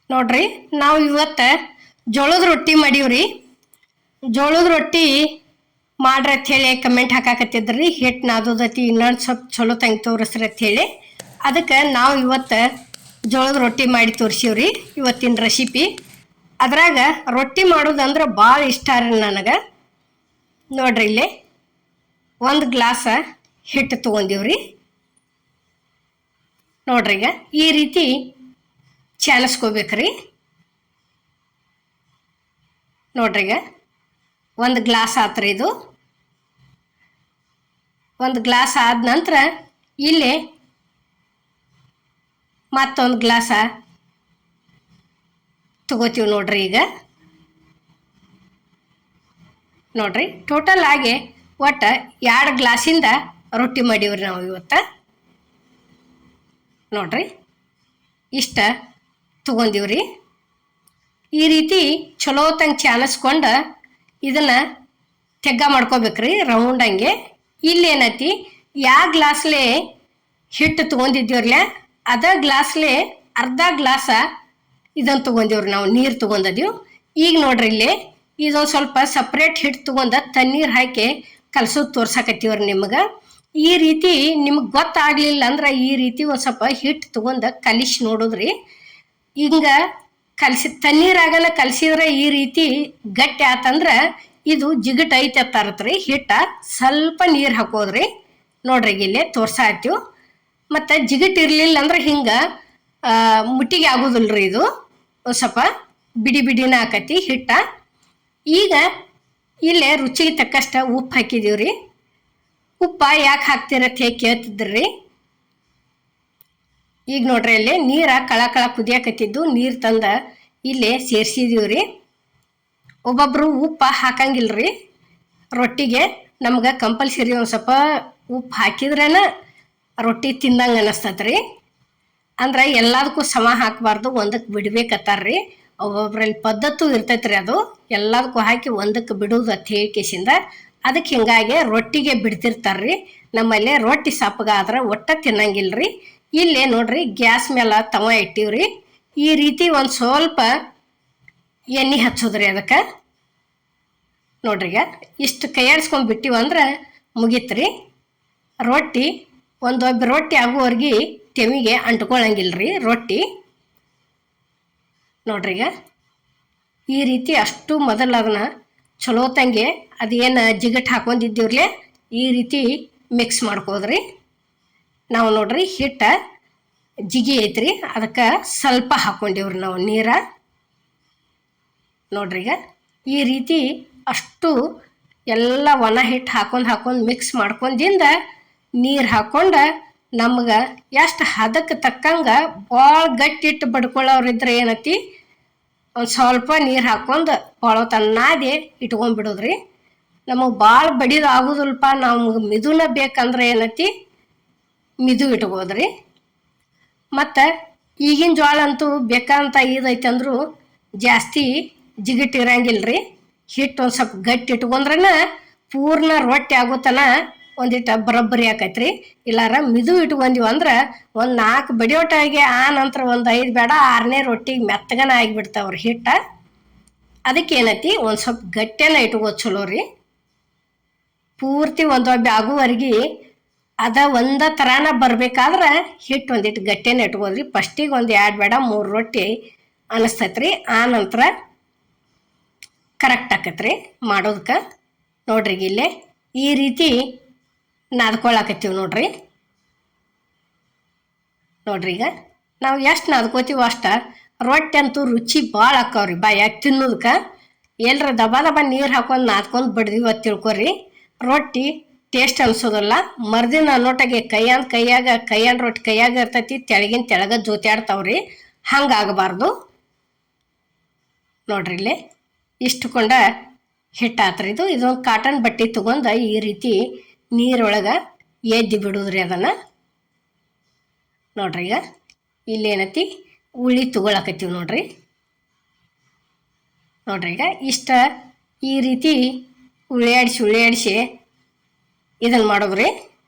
ನೋಡ್ರಿ ನಾವು ಇವತ್ತು ಜೋಳದ ರೊಟ್ಟಿ ಮಾಡೀವ್ರಿ. ಜೋಳದ ರೊಟ್ಟಿ ಮಾಡ್ರಿ ಅಂತ ಹೇಳಿ ಕಮೆಂಟ್ ಹಾಕಾಕತ್ತಿದ್ರಿ. ಹಿಟ್ಟು ನಾದೋದತಿ ಇನ್ನೊಂದು ಸ್ವಲ್ಪ ಚಲೋ ತಂಗಿ ತೋರಿಸ್ರಿ ಅಂತ ಹೇಳಿ ಅದಕ್ಕೆ ನಾವು ಇವತ್ತು ಜೋಳದ ರೊಟ್ಟಿ ಮಾಡಿ ತೋರಿಸೀವ್ರಿ. ಇವತ್ತಿನ ರೆಸಿಪಿ ಅದ್ರಾಗ ರೊಟ್ಟಿ ಮಾಡೋದಂದ್ರೆ ಭಾಳ ಇಷ್ಟ ರೀ ನನಗೆ. ನೋಡ್ರಿ ಇಲ್ಲಿ 1 ಗ್ಲಾಸ ಹಿಟ್ಟು ತೊಗೊಂಡಿವ್ರಿ. ನೋಡ್ರಿ ಈಗ ಈ ರೀತಿ ಚಾಲಿಸ್ಕೋಬೇಕ್ರಿ. ನೋಡ್ರಿ ಈಗ 1 ಗ್ಲಾಸ್ ಆತ್ರಿ. ಇದು 1 ಗ್ಲಾಸ್ ಆದ ನಂತರ ಇಲ್ಲಿ ಮತ್ತೊಂದು ಗ್ಲಾಸ ತಗೋತೀವಿ ನೋಡ್ರಿ. ಈಗ ನೋಡ್ರಿ ಟೋಟಲ್ ಆಗಿ ಒಟ್ಟು 2 ಗ್ಲಾಸಿಂದ ರೊಟ್ಟಿ ಮಾಡೀವ್ರಿ ನಾವು ಇವತ್ತು. ನೋಡ್ರಿ ಇಷ್ಟ ತಗೊಂಡಿವ್ರಿ. ಈ ರೀತಿ ಚಲೋ ತಂಗ ಚಾಲಿಸ್ಕೊಂಡು ಇದನ್ನು ತೆಗ್ಗ ಮಾಡ್ಕೋಬೇಕ್ರಿ ರೌಂಡಂಗೆ. ಇಲ್ಲೇನೈತಿ ಯಾವ ಗ್ಲಾಸ್ಲೆ ಹಿಟ್ಟು ತೊಗೊಂಡಿದ್ದೀವ್ರಲ್ಲ ಅದ ಗ್ಲಾಸ್ಲೆ ಅರ್ಧ ಗ್ಲಾಸ ಇದನ್ನು ತೊಗೊಂಡಿವ್ರಿ ನಾವು, ನೀರು ತೊಗೊಂಡಿದ್ದೀವಿ. ಈಗ ನೋಡ್ರಿ ಇಲ್ಲಿ ಇದೊಂದು ಸ್ವಲ್ಪ ಸಪ್ರೇಟ್ ಹಿಟ್ಟು ತೊಗೊಂಡು ತಣ್ಣೀರು ಹಾಕಿ ಕಲಸೋದು ತೋರ್ಸಾಕತ್ತೀವ್ರಿ ನಿಮ್ಗೆ. ಈ ರೀತಿ ನಿಮ್ಗೆ ಗೊತ್ತಾಗಲಿಲ್ಲ ಅಂದ್ರೆ ಈ ರೀತಿ ಒಂದು ಸ್ವಲ್ಪ ಹಿಟ್ಟು ತೊಗೊಂಡು ಕಲಿಸಿ ನೋಡೋದ್ರಿ. ಹಿಂಗೆ ತಣ್ಣೀರಾಗನ ಕಲಸಿದ್ರೆ ಈ ರೀತಿ ಗಟ್ಟಿ ಆತಂದ್ರೆ ಇದು ಜಿಗಟ್ ಐತೆ ತರತ್ರಿ. ಹಿಟ್ಟ ಸ್ವಲ್ಪ ನೀರು ಹಾಕೋದ್ರಿ. ನೋಡ್ರಿ ಇಲ್ಲೇ ತೋರ್ಸಾತೀವಿ. ಮತ್ತು ಜಿಗಟ್ ಇರಲಿಲ್ಲ ಅಂದ್ರೆ ಹಿಂಗೆ ಮುಟ್ಟಿಗೆ ಆಗೋದಿಲ್ರಿ. ಇದು ಒಂದು ಸ್ವಲ್ಪ ಬಿಡಿ ಬಿಡಿನ ಆಕತಿ ಹಿಟ್ಟ. ಈಗ ಇಲ್ಲೇ ರುಚಿಗೆ ತಕ್ಕಷ್ಟ ಉಪ್ಪು ಹಾಕಿದೀವ್ರಿ. ಉಪ್ಪ ಯಾಕೆ ಹಾಕ್ತಿರತ್ತೆ ಹೇಗೆ ಕೇಳ್ತಿದ್ರಿ. ಈಗ ನೋಡ್ರಿ ಇಲ್ಲಿ ನೀರ ಕಳ ಕುದಿಯಾಕತ್ತಿದ್ದು ನೀರು ತಂದ ಇಲ್ಲೇ ಸೇರಿಸಿದೀವ್ರಿ. ಒಬ್ಬೊಬ್ರು ಉಪ್ಪು ಹಾಕಂಗಿಲ್ರಿ ರೊಟ್ಟಿಗೆ. ನಮ್ಗೆ ಕಂಪಲ್ಸರಿ ಒಂದು ಸ್ವಲ್ಪ ಉಪ್ಪು ಹಾಕಿದ್ರೇನ ರೊಟ್ಟಿ ತಿಂದಂಗೆ ಅನ್ನಿಸ್ತತ್ರಿ. ಅಂದ್ರೆ ಎಲ್ಲದಕ್ಕೂ ಸಮ ಹಾಕಬಾರ್ದು, ಒಂದಕ್ಕೆ ಬಿಡ್ಬೇಕತ್ತಾರ್ರಿ. ಒಬ್ಬೊಬ್ರಲ್ಲಿ ಪದ್ಧತಿ ಇರ್ತೈತ್ರಿ, ಅದು ಎಲ್ಲದಕ್ಕೂ ಹಾಕಿ ಒಂದಕ್ಕೆ ಬಿಡುವುದು ಅಂತ ಹೇಳಿಕೆಸಿಂದ ಅದಕ್ಕೆ ಹಿಂಗಾಗಿ ರೊಟ್ಟಿಗೆ ಬಿಡ್ತಿರ್ತಾರ್ರಿ. ನಮ್ಮಲ್ಲಿ ರೊಟ್ಟಿ ಸಪ್ಪಗಾದ್ರೆ ಒಟ್ಟ ತಿನ್ನಂಗಿಲ್ರಿ. ಇಲ್ಲೇ ನೋಡ್ರಿ ಗ್ಯಾಸ್ ಮೇಲೆ ತವ ಇಟ್ಟಿವ್ರಿ. ಈ ರೀತಿ ಒಂದು ಸ್ವಲ್ಪ ಎಣ್ಣೆ ಹಚ್ಚೋದ್ರಿ ಅದಕ್ಕೆ. ನೋಡ್ರಿ ಈಗ ಇಷ್ಟು ಕೈಯಾಡಿಸ್ಕೊಂಡು ಬಿಟ್ಟಿವಂದ್ರೆ ಮುಗೀತ್ರಿ ರೊಟ್ಟಿ. ಒಂದೊಬ್ಬ ರೊಟ್ಟಿ ಆಗುವವರೆಗೆ ತೆಮಿಗೆ ಅಂಟ್ಕೊಳಂಗಿಲ್ರಿ ರೊಟ್ಟಿ. ನೋಡ್ರಿ ಈಗ ಈ ರೀತಿ ಅಷ್ಟು ಮೊದಲು ಅದನ್ನ ಚಲೋ ತಂಗೆ ಅದೇನು ಜಿಗಟ್ ಹಾಕೊಂಡಿದ್ದೀವ್ರಲೆ ಈ ರೀತಿ ಮಿಕ್ಸ್ ಮಾಡ್ಕೋದ್ರಿ. ನಾವು ನೋಡ್ರಿ ಹಿಟ್ಟು ಜಿಗಿ ಐತ್ರಿ, ಅದಕ್ಕೆ ಸ್ವಲ್ಪ ಹಾಕ್ಕೊಂಡಿವ್ರಿ ನಾವು ನೀರ. ನೋಡ್ರಿ ಈಗ ಈ ರೀತಿ ಅಷ್ಟು ಎಲ್ಲ ಒಣ ಹಿಟ್ಟು ಹಾಕೊಂಡು ಮಿಕ್ಸ್ ಮಾಡ್ಕೊಂಡಿಂದ ನೀರು ಹಾಕ್ಕೊಂಡು ನಮ್ಗೆ ಎಷ್ಟು ಹದಕ್ಕೆ ತಕ್ಕಂಗೆ ಭಾಳ ಗಟ್ಟಿ ಹಿಟ್ಟು ಬಡ್ಕೊಳ್ಳೋರಿದ್ರೆ ಏನೈತಿ ಒಂದು ಸ್ವಲ್ಪ ನೀರು ಹಾಕ್ಕೊಂಡು ಭಾಳ ತನ್ನಾದಿ ಇಟ್ಕೊಂಡ್ಬಿಡೋದ್ರಿ. ನಮಗೆ ಭಾಳ ಬಡಿದು ಆಗೋದಿಲ್ಪ, ನಮ್ಗೆ ಮಿದುನ ಬೇಕಂದ್ರೆ ಏನೈತಿ ಮಿದು ಇಟ್ಕೋದ್ರಿ. ಮತ್ತು ಈಗಿನ ಜೋಳ ಅಂತೂ ಬೇಕಂತ ಇದೈತೆ ಅಂದರೂ ಜಾಸ್ತಿ ಜಿಗಿಟ್ಟು ಇರಂಗಿಲ್ರಿ. ಹಿಟ್ಟು ಒಂದು ಸ್ವಲ್ಪ ಗಟ್ಟಿ ಇಟ್ಕೊಂಡ್ರೆ ಪೂರ್ಣ ರೊಟ್ಟಿ ಆಗೋತನ ಒಂದಿಟ್ಟು ಬರೋಬ್ಬರಿ ಆಕೈತ್ರಿ. ಇಲ್ಲಾರ ಮಿದು ಇಟ್ಕೊಂಡಿವಿ ಅಂದ್ರೆ ಒಂದು 4 ಬಡಿಯೋಟಾಗಿ ಆ ನಂತರ ಒಂದು 5 ಬೇಡ 6ನೇ ರೊಟ್ಟಿಗೆ ಮೆತ್ತಗನ ಆಗಿಬಿಡ್ತಾವ್ರಿ ಹಿಟ್ಟ. ಅದಕ್ಕೆ ಏನೈತಿ ಒಂದು ಸ್ವಲ್ಪ ಗಟ್ಟಿನ ಇಟ್ಕೋದು ಚಲೋ ರೀ. ಪೂರ್ತಿ ಒಂದೊಬ್ಬೆ ಆಗುವರೆಗೆ ಅದ ಒಂದ ಥರನ ಬರಬೇಕಾದ್ರೆ ಹಿಟ್ಟು ಒಂದಿಟ್ಟು ಗಟ್ಟಿನ ಇಟ್ಕೋದ್ರಿ. ಫಸ್ಟಿಗೆ ಒಂದು 2 ಬೇಡ 3 ರೊಟ್ಟಿ ಅನ್ನಿಸ್ತೈತ್ರಿ. ಆ ನಂತರ ಕರೆಕ್ಟ್ ಆಕತ್ರಿ ಮಾಡೋದಕ್ಕೆ. ನೋಡ್ರಿ ಇಲ್ಲೇ ಈ ರೀತಿ ನಾದ್ಕೊಳಕತ್ತೀವಿ ನೋಡ್ರಿ. ನೋಡ್ರಿ ಈಗ ನಾವು ಎಷ್ಟು ನಾದ್ಕೋತೀವೋ ಅಷ್ಟು ರೊಟ್ಟಿ ಅಂತೂ ರುಚಿ ಭಾಳ ಆಕ್ಕವ್ರಿ ಬಾಯಾಗ ತಿನ್ನೋದಕ್ಕೆ. ಎಲ್ಲರ ದಬ ನೀರು ಹಾಕೊಂಡು ನಾದ್ಕೊಂಡು ಬಡ್ದೀವಿ ಅಂತ ತಿಳ್ಕೊರಿ, ರೊಟ್ಟಿ ಟೇಸ್ಟ್ ಅನ್ಸೋದಲ್ಲ. ಮರ್ದಿನ ಅನ್ನೋಟಾಗೆ ಕೈಯನ್ ರೊಟ್ಟಿ ಕೈಯಾಗ ಇರ್ತೈತಿ, ತೆಳಗ ಜೋತಾಡ್ತಾವ್ರಿ. ಹಂಗಾಗಬಾರ್ದು. ನೋಡ್ರಿ ಇಲ್ಲೇ ಇಷ್ಟುಕೊಂಡ ಹಿಟ್ಟಾತ್ರಿ. ಇದೊಂದು ಕಾಟನ್ ಬಟ್ಟೆ ತೊಗೊಂಡು ಈ ರೀತಿ ನೀರೊಳಗೆ ಎದ್ದಿ ಬಿಡೋದ್ರಿ ಅದನ್ನು. ನೋಡ್ರಿ ಈಗ ಇಲ್ಲೇನೈತಿ ಉಳ್ಳಿ ತೊಗೊಳಕತ್ತೀವಿ ನೋಡ್ರಿ. ನೋಡ್ರಿ ಈಗ ಇಷ್ಟ ಈ ರೀತಿ ಉಳ್ಳಿಯಾಡಿಸಿ ಇದನ್ನು ಮಾಡೋದ್ರಿ.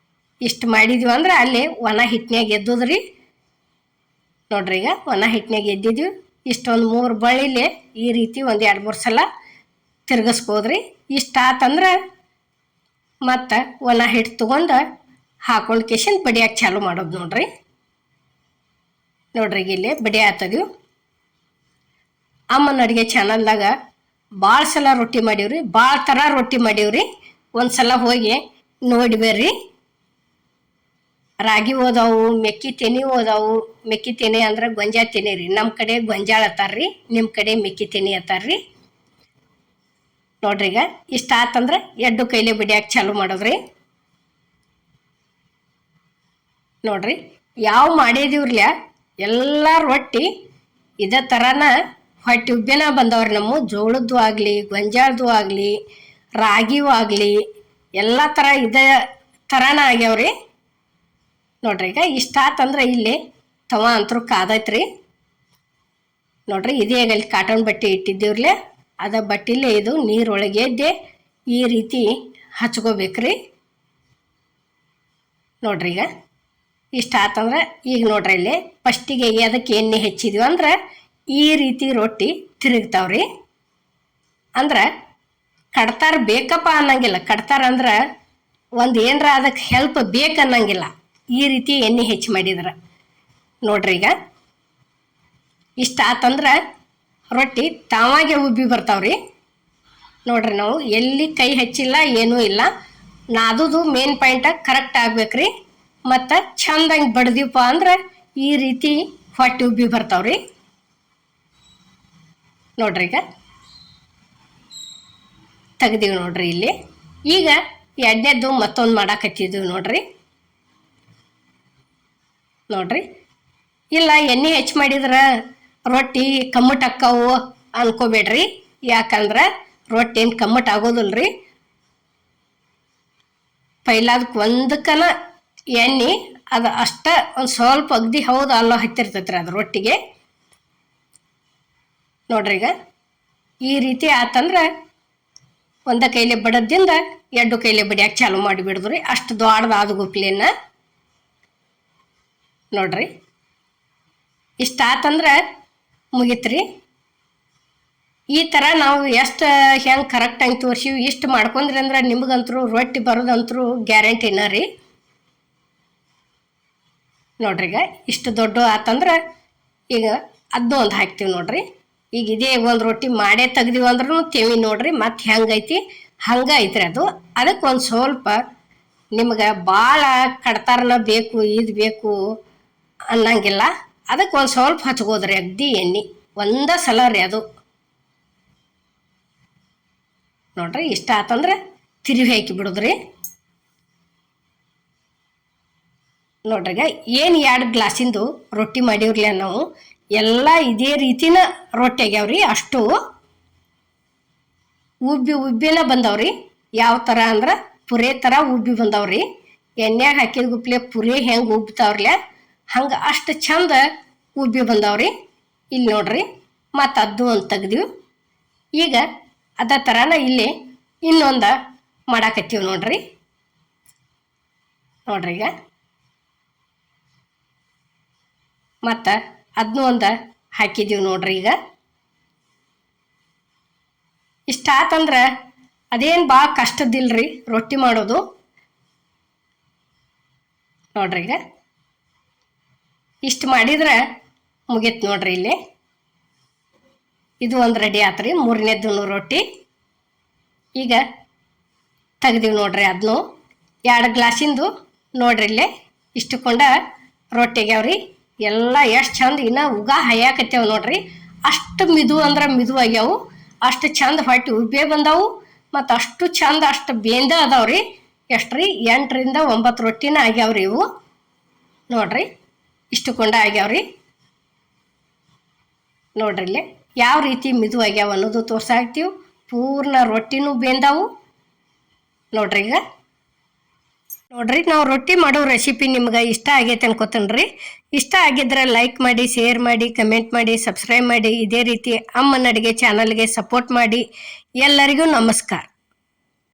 ಇಷ್ಟು ಮಾಡಿದ್ವಿ ಅಂದ್ರೆ ಅಲ್ಲಿ ಒಣ ಹಿಟ್ಟಿನಾಗ ಎದ್ದೋದ್ರಿ. ನೋಡ್ರಿ ಈಗ ಒಣ ಹಿಟ್ಟಿನಾಗ ಎದ್ದಿದ್ವಿ. ಇಷ್ಟೊಂದು 3 ಬಳ್ಳಿಲೆ ಈ ರೀತಿ ಒಂದು 2-3 ಸಲ ತಿರ್ಗಿಸ್ಬೋದ್ರಿ. ಇಷ್ಟ ಆತಂದ್ರೆ ಮತ್ತು ಒಣ ಹಿಟ್ಟು ತೊಗೊಂಡು ಹಾಕೊಂಡು ಕಿಶನ್ ಬಡಿಯಾಕೆ ಚಾಲು ಮಾಡೋದು ನೋಡ್ರಿ. ನೋಡ್ರಿ ಇಲ್ಲಿ ಬಡಿ ಆತದೀವಿ. ಅಮ್ಮನ ಅಡುಗೆ ಚಾನಲ್ದಾಗ ಭಾಳ ಸಲ ರೊಟ್ಟಿ ಮಾಡೀವ್ರಿ, ಭಾಳ ಥರ ರೊಟ್ಟಿ ಮಾಡೀವ್ರಿ. ಒಂದು ಸಲ ಹೋಗಿ ನೋಡಿ ಬರ್ರಿ. ರಾಗಿ ಓದಾವು, ಮೆಕ್ಕಿ ತೆನೆ ಓದಾವು. ಮೆಕ್ಕಿ ತೆನೆ ಅಂದ್ರೆ ಗೊಂಜಾಳ ತೆನೆ ರೀ. ನಮ್ಮ ಕಡೆ ಗೊಂಜಾಳ ಅತ್ತಾರ್ರಿ, ನಿಮ್ಮ ಕಡೆ ಮೆಕ್ಕಿ ತೆನೆ ಅತ್ತಾರ್ರಿ. ನೋಡ್ರಿ ಈಗ ಇಷ್ಟ ಆತಂದ್ರೆ 2 ಕೈಲಿ ಬಡಿಯಾಕೆ ಚಾಲು ಮಾಡೋದ್ರಿ. ನೋಡ್ರಿ ಯಾವ ಮಾಡಿದೀವ್ರಲ್ಲ ಎಲ್ಲ ರೊಟ್ಟಿ ಇದೇ ಥರನ ಹೊಟ್ಟೆ ಉಬ್ಬಿನ ಬಂದವ್ರಿ. ನಮ್ಮ ಜೋಳದ್ದು ಆಗಲಿ, ಗೊಂಜಾಳದ್ದು ಆಗಲಿ, ರಾಗಿವೂ ಆಗಲಿ ಎಲ್ಲ ಥರ ಇದೇ ಥರನ ಆಗ್ಯಾವ್ರಿ. ನೋಡ್ರಿ ಈಗ ಇಷ್ಟ ಆತಂದ್ರೆ ಇಲ್ಲಿ ತವ ಅಂತರೂ ಕಾದೈತ್ರಿ. ನೋಡ್ರಿ ಇದೇ ಈಗ ಅಲ್ಲಿ ಕಾಟನ್ ಬಟ್ಟೆ ಇಟ್ಟಿದ್ದೀವ್ರಲ್ಲೇ ಅದ ಬಟ್ಟೆಲೇ ಇದು ನೀರೊಳಗೆ ಎದ್ದೆ ಈ ರೀತಿ ಹಚ್ಕೋಬೇಕ್ರಿ. ನೋಡ್ರಿ ಈಗ ಇಷ್ಟ ಆತಂದ್ರೆ ಈಗ ನೋಡ್ರಿ ಇಲ್ಲಿ ಫಸ್ಟಿಗೆ ಅದಕ್ಕೆ ಎಣ್ಣೆ ಹೆಚ್ಚಿದ್ವಿ ಅಂದ್ರೆ ಈ ರೀತಿ ರೊಟ್ಟಿ ತಿರುಗ್ತಾವ್ರಿ. ಅಂದ್ರೆ ಕಡ್ತಾರ ಬೇಕಪ್ಪ ಅನ್ನಂಗಿಲ್ಲ. ಕಡ್ತಾರ ಅಂದ್ರೆ ಒಂದು ಏನರ ಅದಕ್ಕೆ ಹೆಲ್ಪ್ ಬೇಕನ್ನಂಗಿಲ್ಲ. ಈ ರೀತಿ ಎಣ್ಣೆ ಹೆಚ್ಚು ಮಾಡಿದ್ರೆ ನೋಡ್ರಿ ಈಗ ಇಷ್ಟ ಆತಂದ್ರೆ ರೊಟ್ಟಿ ತಾವಾಗೆ ಉಬ್ಬಿ ಬರ್ತಾವ್ರಿ. ನೋಡ್ರಿ ನಾವು ಎಲ್ಲಿ ಕೈ ಹಚ್ಚಿಲ್ಲ, ಏನೂ ಇಲ್ಲ. ನಾದುದು ಮೇನ್ ಪಾಯಿಂಟ ಕರೆಕ್ಟ್ ಆಗ್ಬೇಕ್ರಿ. ಮತ್ತು ಚಂದಂಗೆ ಬಡ್ದಿವಪ್ಪ ಅಂದ್ರೆ ಈ ರೀತಿ ಹೊಟ್ಟೆ ಉಬ್ಬಿ ಬರ್ತಾವ್ರಿ. ನೋಡ್ರಿ ಈಗ ತೆಗ್ದೀವಿ ನೋಡ್ರಿ ಇಲ್ಲಿ. ಈಗ ಎರಡನೇದ್ದು ಮತ್ತೊಂದು ಮಾಡಾಕತ್ತಿದ್ದೀವಿ ನೋಡ್ರಿ. ನೋಡ್ರಿ ಇಲ್ಲ ಎಣ್ಣೆ ಹೆಚ್ಚು ಮಾಡಿದ್ರೆ ರೊಟ್ಟಿ ಕಮ್ಮಟ್ ಅಕ್ಕಾವು ಅನ್ಕೋಬೇಡ್ರಿ. ಯಾಕಂದ್ರೆ ರೊಟ್ಟಿ ಏನು ಕಮ್ಮಟ್ ಆಗೋದಿಲ್ರಿ. ಪೈಲಾದಕ್ಕೆ ಒಂದಕ್ಕನ ಎಣ್ಣೆ ಅದು ಅಷ್ಟ ಒಂದು ಸ್ವಲ್ಪ ಅಗ್ದಿ ಹೌದು ಅಲ್ಲೋ ಹತ್ತಿರ್ತೈತ್ರಿ ಅದು ರೊಟ್ಟಿಗೆ. ನೋಡ್ರಿ ಈಗ ಈ ರೀತಿ ಆತಂದ್ರೆ ಒಂದ ಕೈಲಿ ಬಡದಿಂದ 2 ಕೈಲಿ ಬಡಿಯಾಕೆ ಚಾಲು ಮಾಡಿಬಿಡಿದ್ರಿ. ಅಷ್ಟು ದೊಡ್ಡದಾದ ಗುಪ್ಲಿನ ನೋಡ್ರಿ ಇಷ್ಟ ಆತಂದ್ರೆ ಮುಗಿತ್ರಿ. ಈ ಥರ ನಾವು ಎಷ್ಟು ಹೆಂಗೆ ಕರೆಕ್ಟಾಗಿ ತೋರಿಸಿವಿ ಇಷ್ಟು ಮಾಡ್ಕೊಂಡ್ರಿ ಅಂದ್ರೆ ನಿಮ್ಗಂತರೂ ರೊಟ್ಟಿ ಬರೋದಂತರೂ ಗ್ಯಾರಂಟಿನ ರೀ. ನೋಡ್ರಿ ಈಗ ಇಷ್ಟು ದೊಡ್ಡ ಆತಂದ್ರೆ ಈಗ ಅದನ್ನೂ ಒಂದು ಹಾಕ್ತೀವಿ ನೋಡ್ರಿ. ಈಗ ಇದೇ ಒಂದು ರೊಟ್ಟಿ ಮಾಡೇ ತೆಗ್ದೀವಿ ಅಂದ್ರೂ ತೆವಿ ನೋಡ್ರಿ ಮತ್ತೆ ಹೆಂಗೈತಿ ಹಂಗೆ ಐತ್ರಿ ಅದು. ಅದಕ್ಕೆ ಒಂದು ಸ್ವಲ್ಪ ನಿಮ್ಗೆ ಭಾಳ ಕಡ್ತಾರನ ಬೇಕು ಇದು ಬೇಕು ಅನ್ನಂಗಿಲ್ಲ. ಅದಕ್ಕೆ ಒಂದು ಸ್ವಲ್ಪ ಹಚ್ಕೋದ್ರಿ ಅಗ್ದಿ ಎಣ್ಣೆ ಒಂದೇ ಸಲ ರೀ ಅದು. ನೋಡ್ರಿ ಇಷ್ಟ ಆತಂದ್ರೆ ತಿರುವಿ ಹಾಕಿ ಬಿಡೋದ್ರಿ. ನೋಡ್ರಿಗ ಏನು 2 ಗ್ಲಾಸಿಂದು ರೊಟ್ಟಿ ಮಾಡಿವ್ರಲ್ಲ ನಾವು ಎಲ್ಲ ಇದೇ ರೀತಿನ ರೊಟ್ಟಿ ಆಗ್ಯಾವ್ರಿ. ಅಷ್ಟು ಉಬ್ಬಿನ ಬಂದವ್ರಿ. ಯಾವ ಥರ ಅಂದ್ರೆ ಪುರೇ ಥರ ಉಬ್ಬಿ ಬಂದವ್ರಿ. ಎಣ್ಣೆಗೆ ಹಾಕಿದ ಗುಪ್ಲೆ ಪುರೇ ಹೆಂಗೆ ಉಬ್ತಾವ್ರಲ್ಲ ಹಂಗೆ ಅಷ್ಟು ಚಂದ ಉಬ್ಬಿ ಬಂದವ್ರಿ. ಇಲ್ಲಿ ನೋಡ್ರಿ ಮತ್ತು ಅದು ಒಂದು ತೆಗ್ದೀವಿ. ಈಗ ಅದೇ ಥರನ ಇಲ್ಲಿ ಇನ್ನೊಂದು ಮಾಡಾಕತ್ತೀವಿ ನೋಡ್ರಿ. ನೋಡ್ರಿ ಈಗ ಮತ್ತು ಅದನ್ನೂ ಒಂದು ಹಾಕಿದ್ದೀವಿ ನೋಡ್ರಿ. ಈಗ ಇಷ್ಟ ಆತಂದ್ರೆ ಅದೇನು ಭಾಳ ಕಷ್ಟದಿಲ್ರಿ ರೊಟ್ಟಿ ಮಾಡೋದು. ನೋಡ್ರಿ ಈಗ ಇಷ್ಟು ಮಾಡಿದ್ರೆ ಮುಗೀತು ನೋಡ್ರಿ. ಇಲ್ಲಿ ಇದು ಒಂದು ರೆಡಿ ಆತ್ರಿ 3ನೇದ್ದು ರೊಟ್ಟಿ. ಈಗ ತೆಗ್ದೀವಿ ನೋಡ್ರಿ. ಅದನ್ನು 2 ಗ್ಲಾಸಿಂದು ನೋಡ್ರಿ ಇಲ್ಲೇ ಇಷ್ಟುಕೊಂಡ ರೊಟ್ಟಿ ಆಗ್ಯಾವ್ರಿ. ಎಲ್ಲ ಎಷ್ಟು ಚಂದ ಇನ್ನು ಉಗ ಹಯ್ಯಾಕತ್ತೇವ ನೋಡ್ರಿ. ಅಷ್ಟು ಮಿದು ಅಂದ್ರೆ ಮಿದು ಆಗ್ಯಾವು. ಅಷ್ಟು ಚಂದ ಹೊಟ್ಟೆ ಉಬ್ಬೇ ಬಂದಾವು ಮತ್ತು ಅಷ್ಟು ಚಂದ ಅಷ್ಟು ಬೇಂದ ಅದಾವ್ರಿ. ಎಷ್ಟು ರೀ 8ರಿಂದ 9 ರೊಟ್ಟಿನ ಆಗ್ಯಾವ್ರಿ ಇವು. ನೋಡ್ರಿ ಇಷ್ಟುಕೊಂಡ ಆಗ್ಯಾವ್ರಿ. ನೋಡ್ರಿ ಇಲ್ಲಿ ಯಾವ ರೀತಿ ಮಿದು ಆಗ್ಯಾವ ಅನ್ನೋದು ತೋರ್ಸಾಕ್ತೀವಿ. ಪೂರ್ಣ ರೊಟ್ಟಿನೂ ಬೇಂದಾವು ನೋಡ್ರಿ. ಈಗ ನೋಡ್ರಿ ನಾವು ರೊಟ್ಟಿ ಮಾಡೋ ರೆಸಿಪಿ ನಿಮ್ಗೆ ಇಷ್ಟ ಆಗೈತೆ ಅನ್ಕೋತೇನ್ರಿ. ಇಷ್ಟ ಆಗಿದ್ರೆ ಲೈಕ್ ಮಾಡಿ, ಶೇರ್ ಮಾಡಿ, ಕಮೆಂಟ್ ಮಾಡಿ, ಸಬ್ಸ್ಕ್ರೈಬ್ ಮಾಡಿ. ಇದೇ ರೀತಿ ಅಮ್ಮನ ಅಡುಗೆ ಚಾನಲ್ಗೆ ಸಪೋರ್ಟ್ ಮಾಡಿ. ಎಲ್ಲರಿಗೂ ನಮಸ್ಕಾರ.